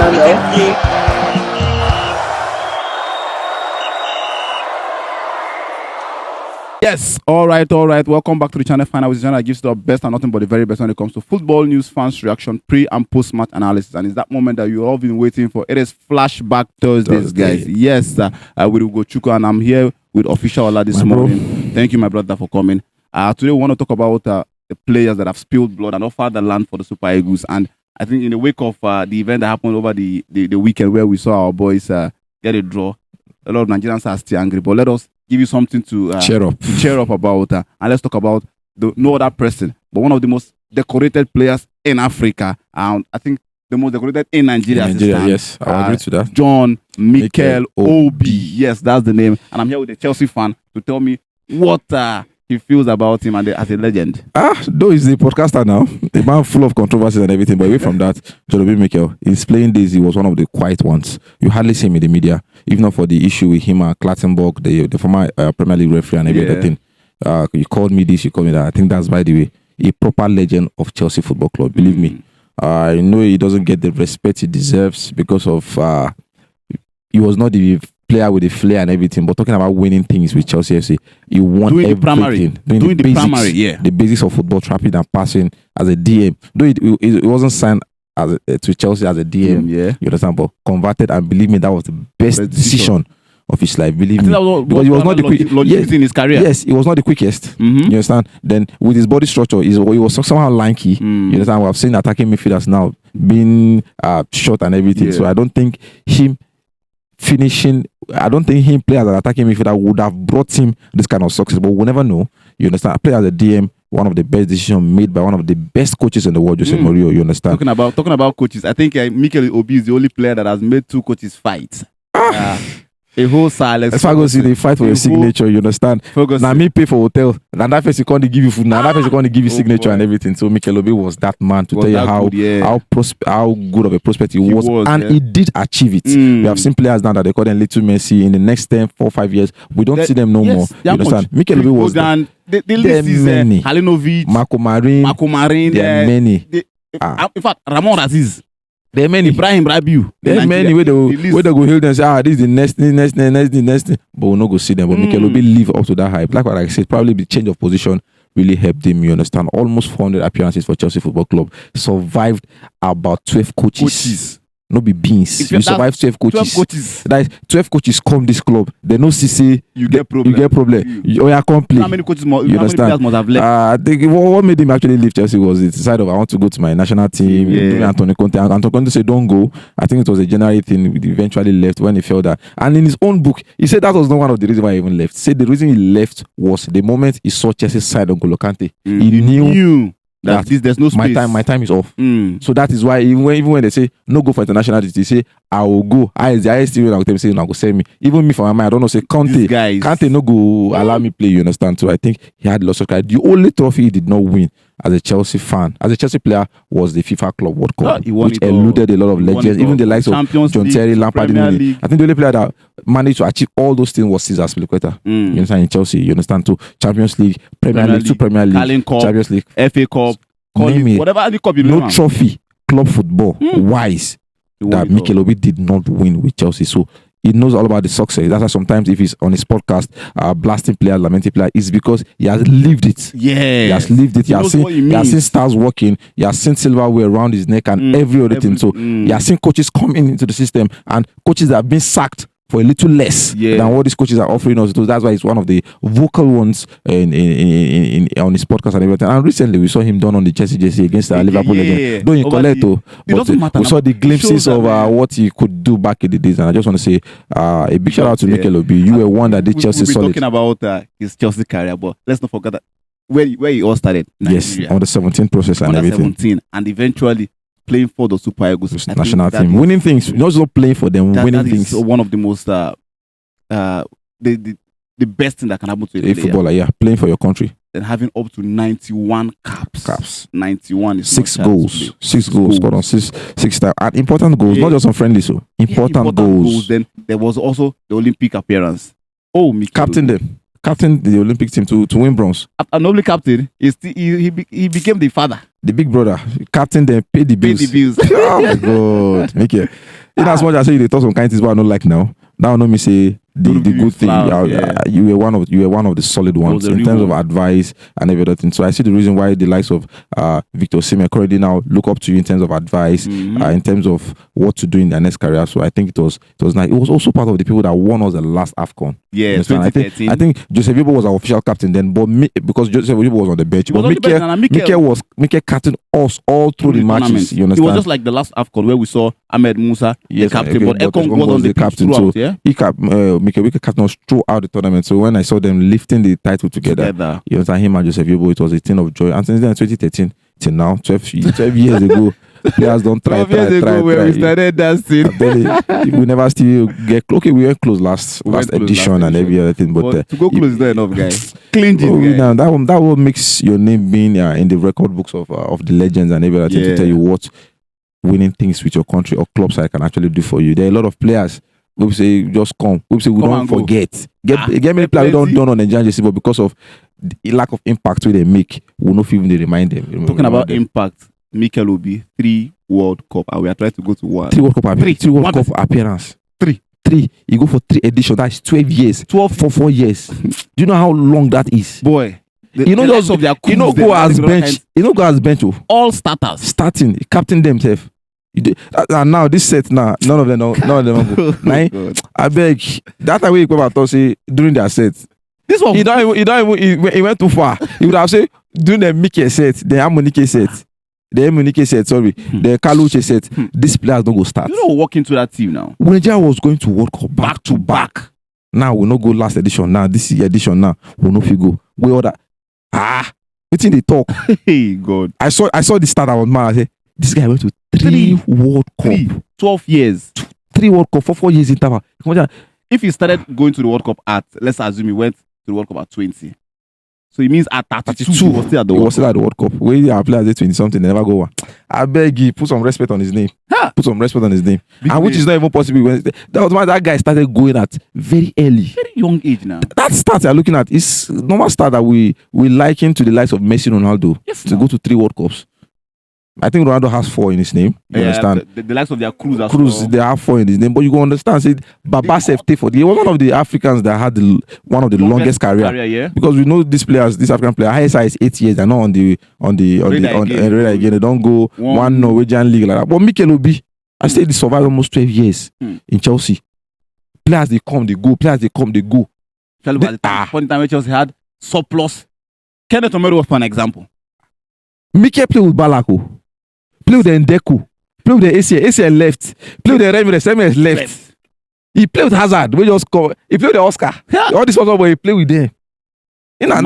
channel. Yes, all right. Welcome back to the channel. Final, which is the channel that gives you the best and nothing but the very best when it comes to football news, fans reaction, pre and post match analysis, and it's that moment that you've all been waiting for. It is Flashback Thursdays, guys. Yes, with Ugochukwu, and I'm here with Official Ola this morning. Thank you, my brother, for coming. Today we want to talk about the players that have spilled blood and offered the land for the Super Eagles, and I think in the wake of the event that happened over the weekend where we saw our boys get a draw, a lot of Nigerians are still angry, but let us give you something to cheer up about, and let's talk about no other person, but one of the most decorated players in Africa, and I think the most decorated in Nigeria. Yes, I agree to that. John Mikel Obi. Yes, that's the name, and I'm here with a Chelsea fan to tell me what he feels about him and as a legend. Though he's a podcaster now, a man full of controversies and everything, but away from that, John Obi Mikel, his playing days, he was one of the quiet ones. You hardly see him in the media, if not for the issue with him and Clattenburg, the former Premier League referee and everything. You called me this, you called me that. I think that's, by the way, a proper legend of Chelsea Football Club. Believe me. I know he doesn't get the respect he deserves because of he was not the player with the flair and everything, but talking about winning things with Chelsea FC, he won doing everything. Doing the primary, the basics of football, trapping and passing as a DM. Though it wasn't signed to Chelsea as a DM, you understand, but converted, and believe me, that was the best decision of his life. Believe me, because he was not the quickest in his career. Yes, he was not the quickest. You understand? Then with his body structure, he was somehow lanky. You understand? We have seen attacking midfielders now being short and everything. So I don't think him finishing, I don't think him play as an attacking midfielder would have brought him this kind of success, but we'll never know. You understand? I play as a DM, one of the best decisions made by one of the best coaches in the world, Jose Mourinho. You understand? Talking about coaches, I think Mikel Obi is the only player that has made two coaches fight. A whole silence. If I go see the fight for your signature, you understand? Now me pay for hotel, and that person can't give you food. Now that person can't give you signature and everything. So Mikel Obi was that man to tell you how good of a prospect he was, and he did achieve it. We have seen players now that they call them little Messi. In the next 10, 4, 5 years, we don't see them no more. You understand? Mikel Obi was the list is Halinovic, Marco Marin. There are many. In fact, Ramon Aziz. There are many. Ibrahim Rabiu. There are many where they go hail them and say, this is the next thing. But we'll not go see them. But Mikel Obi live up to that hype. Like what I said, probably the change of position really helped him. You understand? Almost 400 appearances for Chelsea Football Club. Survived about 12 coaches. No be beans. You survive 12 coaches. That is 12 coaches come this club. They no see you get problem. Come play. How many coaches must have left? I think what made him actually leave Chelsea was the side of I want to go to my national team. Antonio Conte. Antonio Conte said don't go. I think it was a January thing. He eventually left when he felt that. And in his own book, he said that was not one of the reasons why he even left. He said the reason he left was the moment he saw Chelsea side on N'Golo Kante. He knew that there's no space. My time is off. So that is why even when they say no go for international duty, they say I will go. I still will say no go send me. Even me for my mind, I don't know. Say Kante no go allow me play. You understand? So I think he had lots of credit. The only trophy he did not win as a Chelsea fan, as a Chelsea player, was the FIFA Club World Cup, which eluded a lot of legends, even the likes of John Terry, Lampard. I think the only player that managed to achieve all those things was Cesar Azpilicueta. You understand? In Chelsea, you understand? So Champions League, Premier League, two Premier League, Champions League, FA Cup, whatever any cup you know. No trophy, club football wise that Mikel Obi did not win with Chelsea. So he knows all about the success. That's why sometimes if he's on his podcast blasting player, lamenting player, it's because he has lived it. Yeah, he has lived it. He has seen stars working. He has seen silverware around his neck and every other thing. So he has seen coaches coming into the system and coaches that have been sacked for a little less than what these coaches are offering us. So that's why he's one of the vocal ones on his podcast and everything. And recently we saw him done on the Chelsea jersey against Liverpool again. Though in Coletto, we saw the glimpses of what he could do back in the days. And I just want to say a big shout out to Mikel Obi. You were one that did Chelsea solid. We're talking about his Chelsea career, but let's not forget that where he all started. Nigeria. Yes, on the 17 process and everything. 17, and eventually playing for the Super Eagles national team, winning things, not just playing for them, winning things. One of the most the best thing that can happen to a footballer. Playing for your country. Then having up to 91 caps. 91 is 6 goals. 6 goals scored on 6 times. And important goals, not just on friendly. So important goals. Then there was also the Olympic appearance. Captain them. captain the Olympic team to win bronze. And only captain, he became the father. The big brother, captain, then pay the bills. Pay the bills. Oh my God, make it. In as much as I say they talk some kind of things, but I don't like now. Now, let me say the good thing. You were one of the solid ones in terms of advice and every other thing. So I see the reason why the likes of Victor Osimhen currently now look up to you in terms of advice, in terms of what to do in their next career. So I think it was nice. It was also part of the people that won us the last AFCON. Yeah, 2013. I think Joseph Yobo was our official captain then, but because Joseph Yobo was on the bench, but Mikel captained us all through the matches. You understand? It was just like the last AFCON where we saw Ahmed Musa, the captain, but Ekong was on the captain throughout. Yeah, Mikel captain us throughout the tournament. So when I saw them lifting the title together. You understand, him and Joseph Yobo, it was a thing of joy. And since then, 2013 till now, 12 years ago, players don't try. We started dancing. We never still get close. Okay, we went close last edition and every other thing, but to go close is not enough, guys. Clean it, guys. That one makes your name being in the record books of the legends and every other thing to tell you what winning things with your country or club side can actually do for you. There are a lot of players. We say just come. We say we don't forget. Get many players we don't on the Nigerian but because of the lack of impact they make, we not even remind them. Talking about impact, Mikel Obi, 3 World Cup, and we are trying to go to 1. 3 World Cup appearance. 3 World Cup appearance. 3. You go for 3 editions. That's 12 years. 12 for 4 years. Do you know how long that is? Boy. Go as bench. All starters. Starting, captain themselves. And now this set now, none of them go. I beg that way you say during their set. This one he went too far. He would have said during the Mickey set, the Harmonike set, the Kaluche set. These players don't go start. You know, walk into that team now. When Nigeria was going to World Cup back to back. Now we'll not go last edition. Now this edition now we'll not go. We order. What's in the talk? Hey God. I saw the start. I was mad. I said, this guy went to 3 World Cup. 12 years. 3 World Cup for 4 years interval. If he started going to the World Cup let's assume he went to the World Cup at 20. So it means at 32 he was still at the World Cup. Where you play at 20 something, they never go on. I beg you, put some respect on his name. Put some respect on his name. And which is not even possible. That guy started going at very early. Very young age now. That start you're looking at is normal start that we liken to the likes of Messi and Ronaldo to go to 3 World Cups. I think Ronaldo has 4 in his name. You understand? The likes of their Cruz, they have 4 in his name. But you go understand, say Baba Sefte for he was one of the Africans that had one of the longest career. Because we know these players, this African player, ISI is 8 years. They're not on the radar again. They don't go one Norwegian league like that. But Mikel Obi, I say he survived almost 12 years in Chelsea. Players they come, they go. Players they come, they go. At the point in time Chelsea had surplus. Kenneth Omeru was for an example. Mikel played with Balako. Play with the Ndeku. Play with the ACL left. Play with the Ramirez left. He played with Hazard. We just call. He played with the Oscar. All this was where he played with them. In as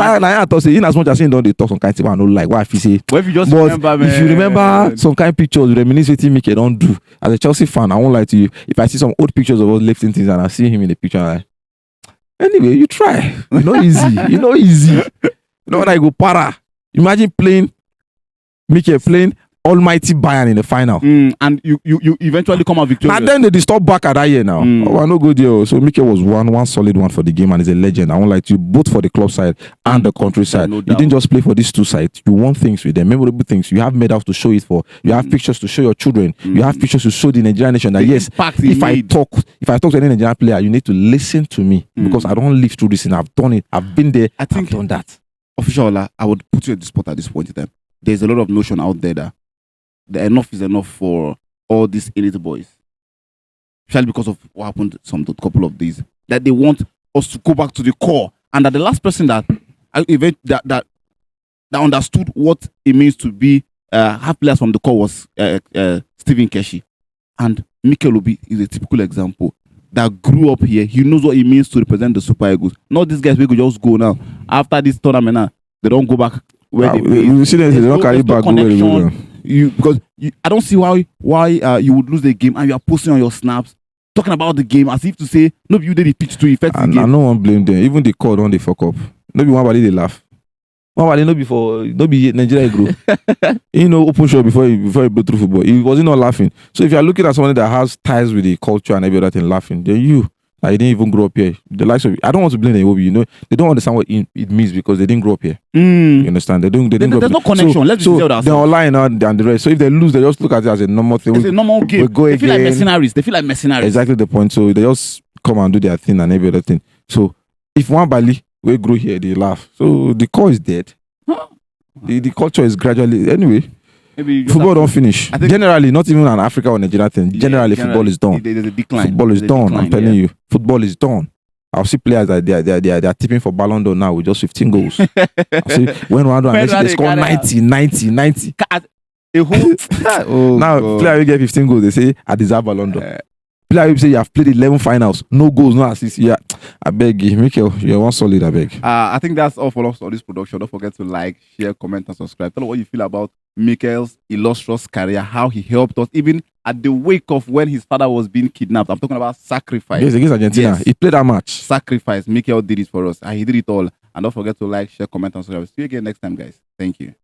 much as he don't talk some kind of thing, I don't like what if he say. But if you just remember, if you remember some kind of pictures, reminisce with him, Mikel don't do. As a Chelsea fan, I won't lie to you. If I see some old pictures of us lifting things and I see him in the picture, I'm like, anyway, you try. Easy. When I go para. Imagine playing Mikel playing almighty Bayern in the final. And you eventually come out victorious. And then they stop back at that year now. I no good there. So Mikel was one solid one for the game and is a legend. I won't lie to you, both for the club side and the country side. No, you didn't just play for these two sides. You won things with them, memorable things. You have medals to show it for. You have pictures to show your children. You have pictures to show the Nigerian nation that yes, if I talk to any Nigerian player, you need to listen to me because I don't live through this and I've done it. I've been there. I've done that. Official, I would put you at the spot at this point in time. There's a lot of notion out there that the enough is enough for all these elite boys. Especially because of what happened some couple of days. That they want us to go back to the core. And that the last person that understood what it means to be half players from the core was Stephen Keshi. And Mikel Obi is a typical example that grew up here. He knows what it means to represent the Super Eagles. Not these guys we could just go now. After this tournament now, they don't go back where they see them, they don't carry back because I don't see why you would lose the game and you are posting on your snaps talking about the game as if to say no you did the pitch to affect the game. I no one blame them. Even the call don't they fuck up. No be one body they laugh. One body no be Nigeria grow. Open shot before he blow through football. He wasn't not laughing. So if you are looking at somebody that has ties with the culture and every other thing laughing, then Like, he didn't even grow up here. The likes of, I don't want to blame Obi. You know, they don't understand what it means because they didn't grow up here. You understand? They didn't grow up. There's no connection. Let's be so sincere with ourselves. they're online and the rest. So if they lose, they just look at it as a normal thing. It's a normal game. They feel like mercenaries. Exactly the point. So they just come and do their thing and every other thing. So if one Bali will grow here, they laugh. So the core is dead. The culture is gradually anyway. Maybe football don't finish. Generally, not even an Africa or Nigeria thing. Generally, football is done. There's a decline. Football is done. I'm telling you, football is done. I'll see players that they are tipping for Ballon d'Or now with just 15 goals. I'll see when Ronaldo and Messi they score 90. A whole now God. player will get 15 goals. They say I deserve Ballon d'Or. Player will say you have played 11 finals, no goals, no assists. Yeah, I beg you, Mikel, you're one solid. I beg. I think that's all for us on this production. Don't forget to like, share, comment, and subscribe. Tell us what you feel about Mikel's illustrious career, how he helped us, even at the wake of when his father was being kidnapped. I'm talking about sacrifice. Yes, against Argentina. Yes. He played that match. Sacrifice. Mikel did it for us, and he did it all. And don't forget to like, share, comment, and subscribe. See you again next time, guys. Thank you.